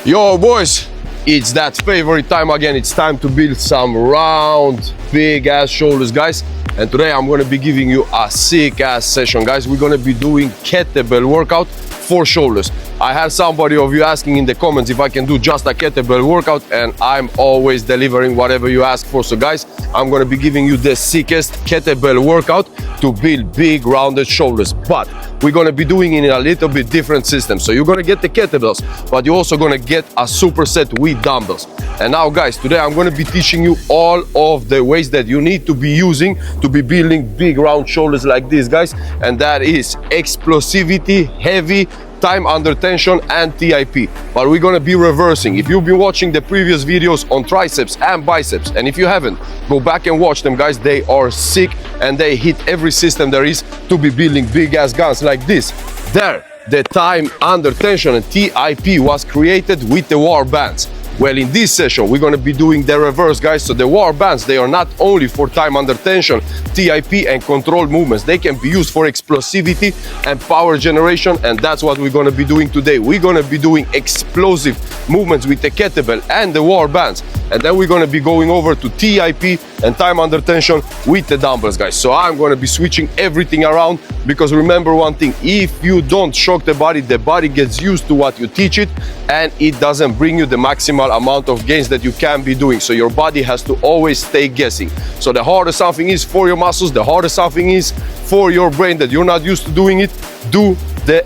Yo boys, it's that favorite time again. It's time to build some round, big ass shoulders, guys. And today I'm gonna be giving you a sick ass session, guys. We're gonna be doing kettlebell workout for shoulders. I had somebody of you asking in the comments if I can do just a kettlebell workout, and I'm always delivering whatever you ask for. So guys, I'm gonna be giving you the sickest kettlebell workout to build big rounded shoulders, but we're gonna be doing it in a little bit different system. So you're gonna get the kettlebells, but you're also gonna get a superset with dumbbells. And now guys, today I'm gonna be teaching you all of the ways that you need to be using to be building big round shoulders like this, guys. And that is explosivity, heavy, time under tension, and TIP. But we're gonna be reversing. If you've been watching the previous videos on triceps and biceps, and if you haven't, go back and watch them, guys. They are sick and they hit every system there is to be building big ass guns like this. There, the time under tension and TIP was created with the war bands. Well, in this session, we're gonna be doing the reverse, guys. So the war bands, they are not only for time under tension, TIP, and controlled movements. They can be used for explosivity and power generation, and that's what we're gonna be doing today. We're gonna be doing explosive movements with the kettlebell and the war bands. And then we're gonna be going over to TIP and time under tension with the dumbbells, guys. So I'm gonna be switching everything around, because remember one thing, if you don't shock the body gets used to what you teach it, and it doesn't bring you the maximal amount of gains that you can be doing. So your body has to always stay guessing. So the harder something is for your muscles, the harder something is for your brain that you're not used to doing it, do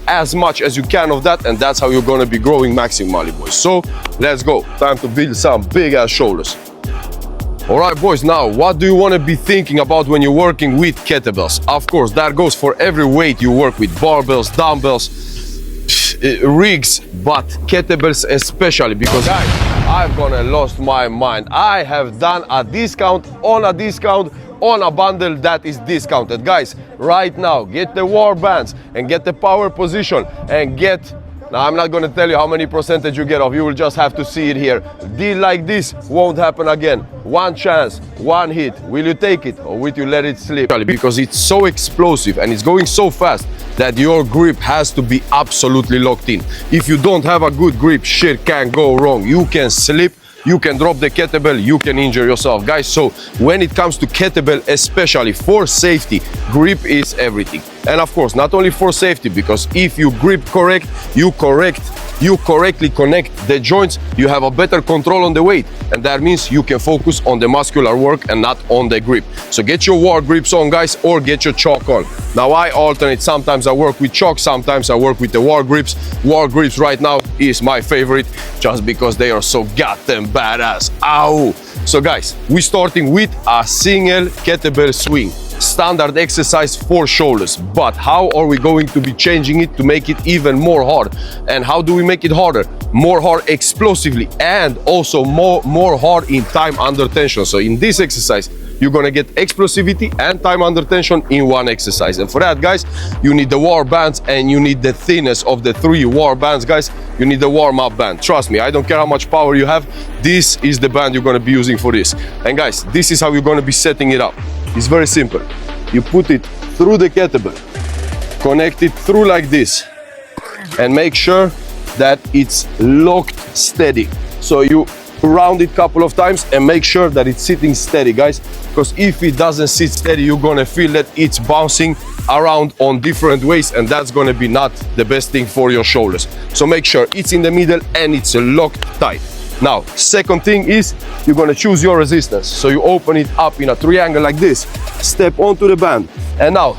as much as you can of that, and that's how you're gonna be growing maximally, boys. So let's go. Time to build some big ass shoulders. All right, boys, now what do you want to be thinking about when you're working with kettlebells? Of course, that goes for every weight you work with, barbells, dumbbells, rigs, but kettlebells especially, because guys, I've gonna lost my mind. I have done a discount on a bundle that is discounted. Guys, right now, get the war bands and get the power position and get, now I'm not gonna tell you how many percentage you get off, you will just have to see it here. Deal like this won't happen again. One chance, one hit. Will you take it or will you let it slip? Because it's so explosive and it's going so fast that your grip has to be absolutely locked in. If you don't have a good grip, shit can go wrong. You can slip, you can drop the kettlebell, you can injure yourself, guys. So when it comes to kettlebell, especially for safety, grip is everything. And of course, not only for safety, because if you grip correct, you correctly connect the joints, you have a better control on the weight, and that means you can focus on the muscular work and not on the grip. So get your war grips on, guys, or get your chalk on. Now I alternate, sometimes I work with chalk, sometimes I work with the war grips. War grips right now is my favorite, just because they are so goddamn badass. Ow! So guys, we're starting with a single kettlebell swing. Standard exercise for shoulders, but how are we going to be changing it to make it even more hard? And how do we make it harder? More hard explosively, and also more hard in time under tension. So in this exercise, you're gonna get explosivity and time under tension in one exercise. And for that, guys, you need the war bands, and you need the thinnest of the three war bands, guys. You need the warm-up band. Trust me, I don't care how much power you have, this is the band you're gonna be using for this. And guys, this is how you're gonna be setting it up. It's very simple. You put it through the kettlebell, connect it through like this, and make sure that it's locked steady. So you round it a couple of times and make sure that it's sitting steady, guys, because if it doesn't sit steady, you're gonna feel that it's bouncing around on different ways, and that's gonna be not the best thing for your shoulders. So make sure it's in the middle and it's locked tight. Now, second thing is you're gonna choose your resistance. So you open it up in a triangle like this, step onto the band, and now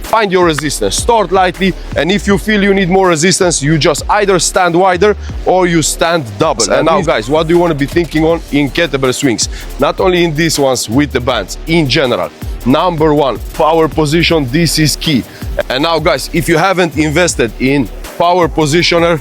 find your resistance. Start lightly, and if you feel you need more resistance, you just either stand wider or you stand double. And now, guys, what do you want to be thinking on in kettlebell swings? Not only in these ones with the bands, in general. Number one, power position, this is key. And now, guys, if you haven't invested in power positioner,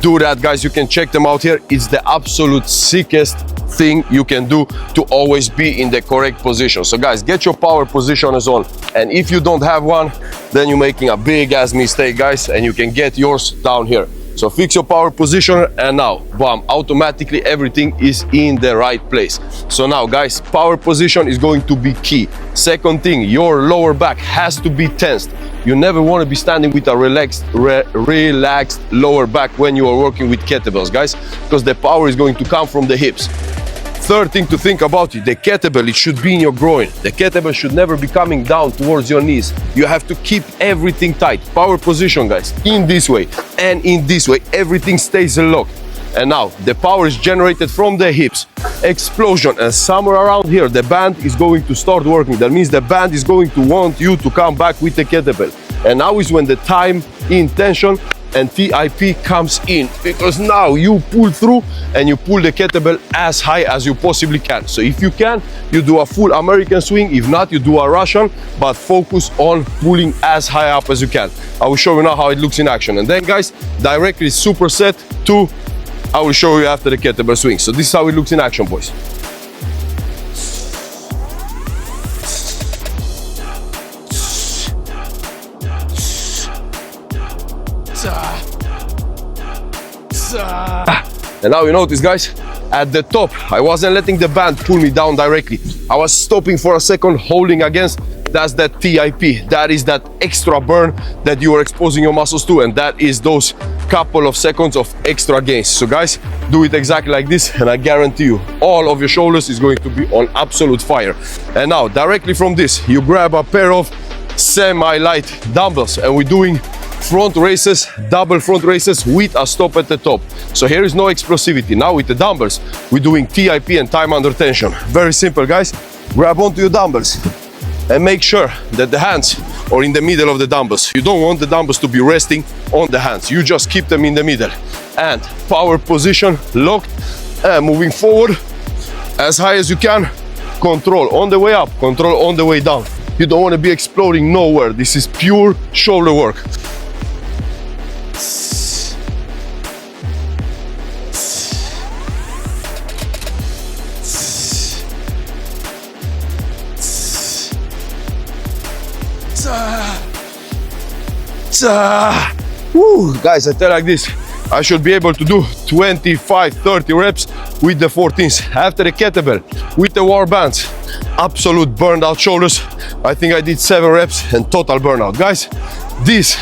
do that, guys. You can check them out here. It's the absolute sickest thing you can do to always be in the correct position. So guys, get your power positioners on, and if you don't have one, then you're making a big ass mistake, guys, and you can get yours down here. So fix your power position, and now, bam, automatically everything is in the right place. So now guys, power position is going to be key. Second thing, your lower back has to be tensed. You never want to be standing with a relaxed lower back when you are working with kettlebells, guys, because the power is going to come from the hips. Third thing to think about it, the kettlebell, it should be in your groin. The kettlebell should never be coming down towards your knees. You have to keep everything tight. Power position, guys, in this way and in this way, everything stays locked. And now the power is generated from the hips, explosion, and somewhere around here the band is going to start working. That means the band is going to want you to come back with the kettlebell. And now is when the time, intention, and TIP comes in, because now you pull through and you pull the kettlebell as high as you possibly can. So if you can, you do a full American swing. If not, you do a Russian, but focus on pulling as high up as you can. I will show you now how it looks in action. And then guys, directly superset to, I will show you after the kettlebell swing. So this is how it looks in action, boys. And now you notice, guys, at the top I wasn't letting the band pull me down directly. I was stopping for a second, holding against. That's that TIP. That is that extra burn that you are exposing your muscles to, and that is those couple of seconds of extra gains. So guys, do it exactly like this, and I guarantee you all of your shoulders is going to be on absolute fire. And now directly from this, you grab a pair of semi-light dumbbells, and we're doing front raises, double front raises with a stop at the top. So here is no explosivity. Now with the dumbbells, we're doing TIP and time under tension. Very simple, guys. Grab onto your dumbbells and make sure that the hands are in the middle of the dumbbells. You don't want the dumbbells to be resting on the hands. You just keep them in the middle. And power position locked, and moving forward as high as you can. Control on the way up, control on the way down. You don't want to be exploding nowhere. This is pure shoulder work. Woo. Guys, I tell like this, I should be able to do 25-30 reps with the 14s after the kettlebell with the war bands. Absolute burned out shoulders. I think I did 7 reps and total burnout. Guys, this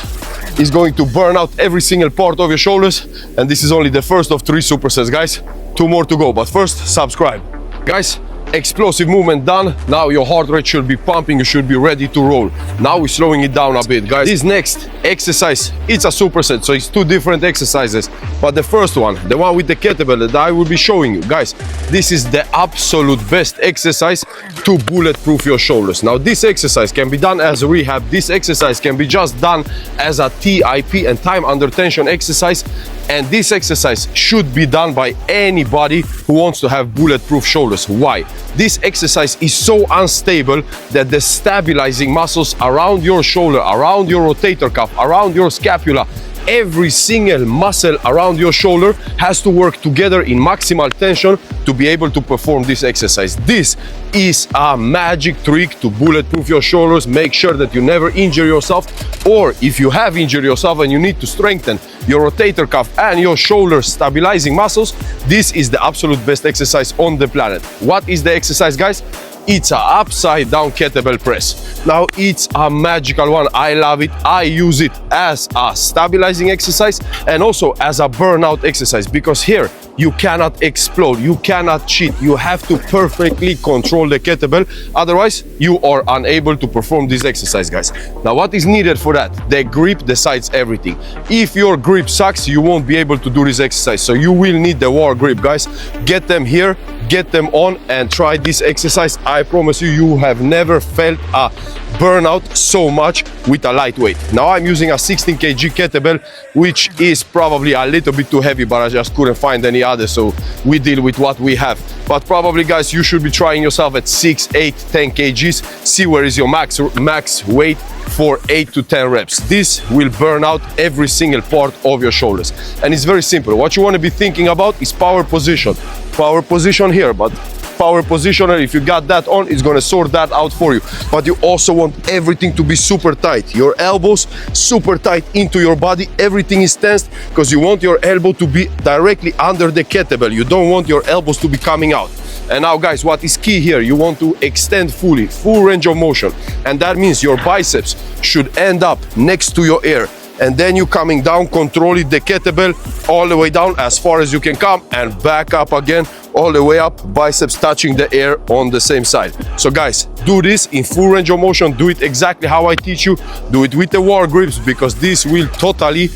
is going to burn out every single part of your shoulders, and this is only the first of 3 supersets, guys. 2 more to go, but first subscribe. Guys, explosive movement done. Now your heart rate should be pumping, you should be ready to roll. Now we're slowing it down a bit, guys. This next exercise, it's a superset, so it's 2 different exercises. But the first one, the one with the kettlebell that I will be showing you, guys, this is the absolute best exercise to bulletproof your shoulders. Now this exercise can be done as a rehab. This exercise can be just done as a TIP and time under tension exercise. And this exercise should be done by anybody who wants to have bulletproof shoulders. Why? This exercise is so unstable that the stabilizing muscles around your shoulder, around your rotator cuff, around your scapula, every single muscle around your shoulder has to work together in maximal tension to be able to perform this exercise. This is a magic trick to bulletproof your shoulders. Make sure that you never injure yourself, or if you have injured yourself and you need to strengthen your rotator cuff and your shoulder stabilizing muscles, this is the absolute best exercise on the planet. What is the exercise, guys? It's an upside down kettlebell press. Now it's a magical one. I love it. I use it as a stabilizing exercise and also as a burnout exercise, because here you cannot explode, you cannot cheat. You have to perfectly control the kettlebell, otherwise you are unable to perform this exercise, guys. Now what is needed for that? The grip decides everything. If your grip sucks, you won't be able to do this exercise, so you will need the war grip, guys. Get them here, get them on, and try this exercise. I promise you, you have never felt a burnout so much with a lightweight. Now I'm using a 16 kg kettlebell, which is probably a little bit too heavy, but I just couldn't find any other, so we deal with what we have. But probably, guys, you should be trying yourself at 6, 8, 10 kgs. See where is your max weight for 8 to 10 reps. This will burn out every single part of your shoulders. And it's very simple. What you want to be thinking about is power position. Power position here, but power positioner. If you got that on, it's gonna sort that out for you. But you also want everything to be super tight. Your elbows super tight into your body. Everything is tensed because you want your elbow to be directly under the kettlebell. You don't want your elbows to be coming out. And now guys, what is key here, you want to extend fully, full range of motion. And that means your biceps should end up next to your ear. And then you coming down, controlling the kettlebell all the way down as far as you can come and back up again, all the way up, biceps touching the air on the same side. So guys, do this in full range of motion. Do it exactly how I teach you. Do it with the war grips, because this will totally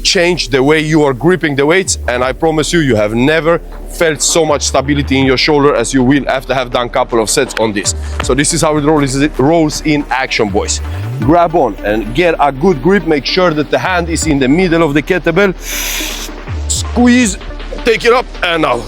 change the way you are gripping the weights. And I promise you, you have never felt so much stability in your shoulder as you will after have done a couple of sets on this. So this is how it rolls in action, boys. Grab on and get a good grip. Make sure that the hand is in the middle of the kettlebell. Squeeze, take it up, and now.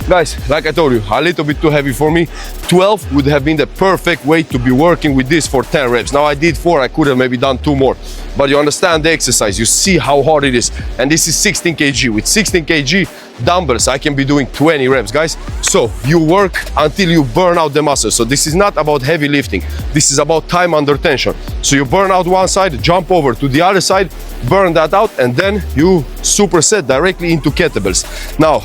Guys, like I told you, a little bit too heavy for me. 12 would have been the perfect way to be working with this for 10 reps. Now I did 4, I could have maybe done 2 more. But you understand the exercise, you see how hard it is. And this is 16 kg. With 16 kg dumbbells, I can be doing 20 reps, guys. So you work until you burn out the muscle. So this is not about heavy lifting. This is about time under tension. So you burn out one side, jump over to the other side, burn that out, and then you superset directly into kettlebells. Now,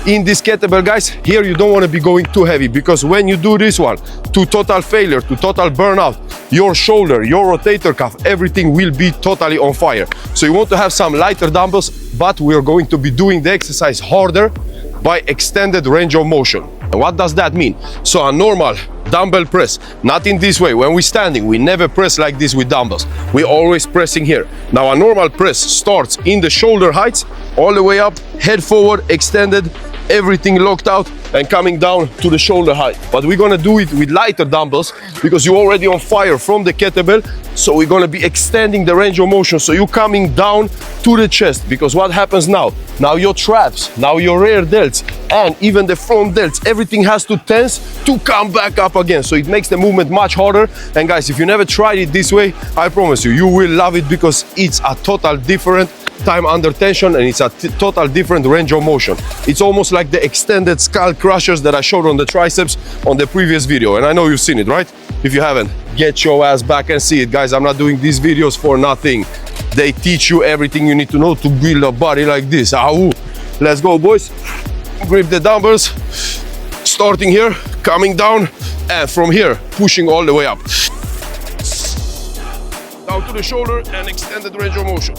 in this kettlebell, guys, here you don't want to be going too heavy, because when you do this one to total failure, to total burnout, your shoulder, your rotator cuff, everything will be totally on fire. So you want to have some lighter dumbbells, but we are going to be doing the exercise harder by extended range of motion. And what does that mean? So a normal dumbbell press, not in this way. When we're standing, we never press like this with dumbbells. We're always pressing here. Now a normal press starts in the shoulder heights, all the way up, head forward, extended, everything locked out, and coming down to the shoulder height. But we're gonna do it with lighter dumbbells because you're already on fire from the kettlebell. So we're gonna be extending the range of motion. So you're coming down to the chest, because what happens now? Now your traps, now your rear delts, and even the front delts, everything has to tense to come back up again. So it makes the movement much harder. And guys, if you never tried it this way, I promise you, you will love it, because it's a total different time under tension, and it's a total different range of motion. It's almost like the extended skull crushers that I showed on the triceps on the previous video, and I know you've seen it, right? If you haven't, get your ass back and see it, guys. I'm not doing these videos for nothing. They teach you everything you need to know to build a body like this. Ow. Let's go, boys. Grip the dumbbells, starting here, coming down, and from here pushing all the way up down to the shoulder, and extended range of motion.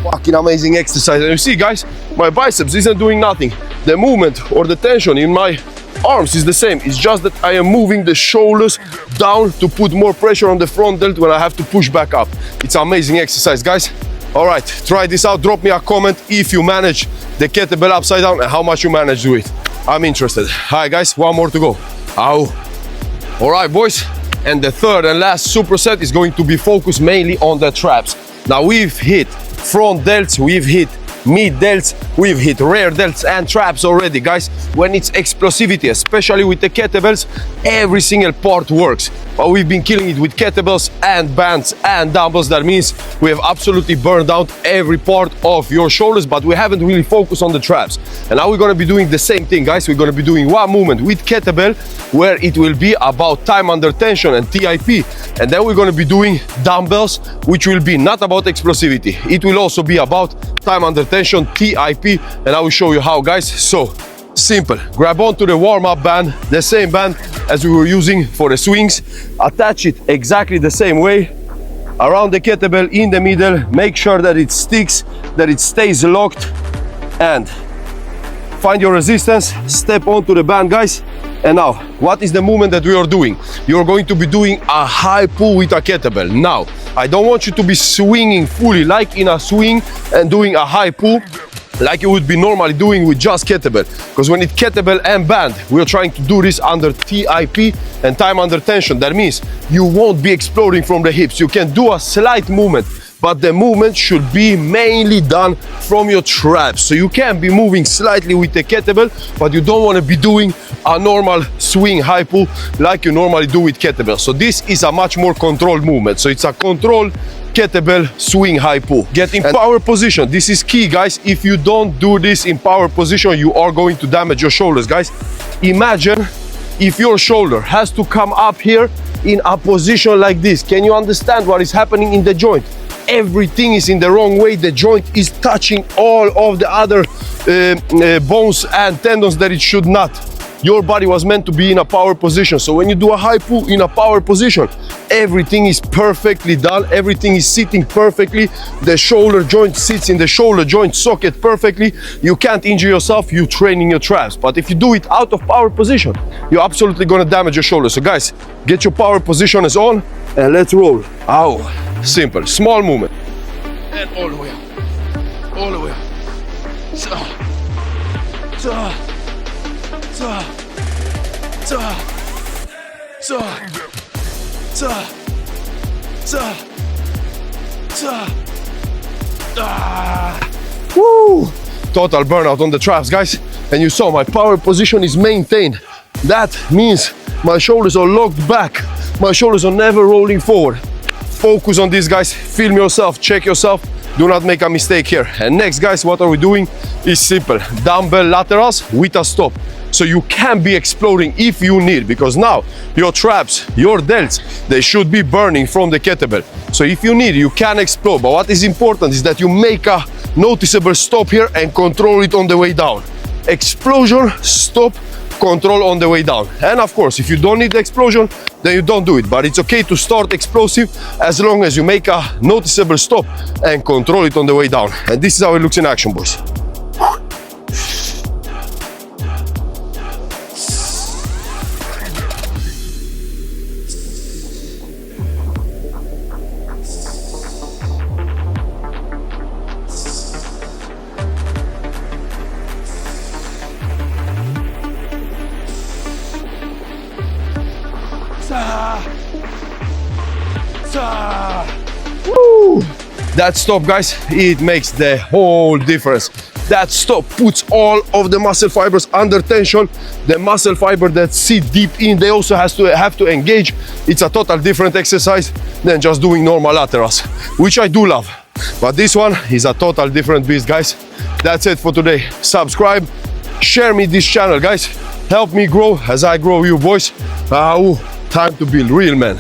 Fucking amazing exercise. And you see, guys, my biceps isn't doing nothing. The movement or the tension in my arms is the same. It's just that I am moving the shoulders down to put more pressure on the front delt when I have to push back up. It's amazing exercise, guys. All right, try this out. Drop me a comment if you manage the kettlebell upside down and how much you manage to do it. I'm interested. All right, guys, one more to go. Ow. All right, boys. And the third and last superset is going to be focused mainly on the traps. Now we've hit front delts, we've hit mid delts, we've hit rear delts and traps already, guys. When it's explosivity, especially with the kettlebells, every single part works. But we've been killing it with kettlebells and bands and dumbbells. That means we have absolutely burned out every part of your shoulders, but we haven't really focused on the traps. And now we're gonna be doing the same thing, guys. We're gonna be doing one movement with kettlebell where it will be about time under tension and TIP. And then we're gonna be doing dumbbells, which will be not about explosivity. It will also be about time under tension, TIP, and I will show you how, guys. So simple. Grab onto the warm-up band, the same band as we were using for the swings. Attach it exactly the same way around the kettlebell in the middle. Make sure that it sticks, that it stays locked, and find your resistance, step onto the band, guys. And now, what is the movement that we are doing? You're going to be doing a high pull with a kettlebell. Now, I don't want you to be swinging fully like in a swing and doing a high pull like you would be normally doing with just kettlebell. Because when it's kettlebell and band, we're trying to do this under TIP and time under tension. That means you won't be exploding from the hips. You can do a slight movement, but the movement should be mainly done from your traps. So you can be moving slightly with the kettlebell, but you don't want to be doing a normal swing high pull like you normally do with kettlebell. So this is a much more controlled movement. So it's a controlled kettlebell swing high pull. Get in power position. This is key, guys. If you don't do this in power position, you are going to damage your shoulders, guys. Imagine if your shoulder has to come up here in a position like this. Can you understand what is happening in the joint? Everything is in the wrong way. The joint is touching all of the other bones and tendons that it should not. Your body was meant to be in a power position. So when you do a high pull in a power position, everything is perfectly done. Everything is sitting perfectly. The shoulder joint sits in the shoulder joint socket perfectly. You can't injure yourself. You're training your traps. But if you do it out of power position, you're absolutely gonna damage your shoulder. So guys, get your power position is on and let's roll. Ow. Simple, small movement. And all the way up. All the way up. Woo! Total burnout on the traps, guys. And you saw my power position is maintained. That means my shoulders are locked back. My shoulders are never rolling forward. Focus on this, guys. Film yourself, check yourself. Do not make a mistake here. And next, guys, what are we doing? It's simple. Dumbbell laterals with a stop. So you can be exploding if you need, because now your traps, your delts, they should be burning from the kettlebell. So if you need, you can explode. But what is important is that you make a noticeable stop here and control it on the way down. Explosion, stop, control on the way down. And of course, if you don't need the explosion, then you don't do it. But it's okay to start explosive as long as you make a noticeable stop and control it on the way down. And this is how it looks in action, boys. Woo! That stop, guys, it makes the whole difference. That stop puts all of the muscle fibers under tension. The muscle fiber that sit deep in, they also have to engage. It's a total different exercise than just doing normal laterals, which I do love. But this one is a total different beast, guys. That's it for today. Subscribe, share me this channel, guys. Help me grow as I grow you, boys. Time to build real men.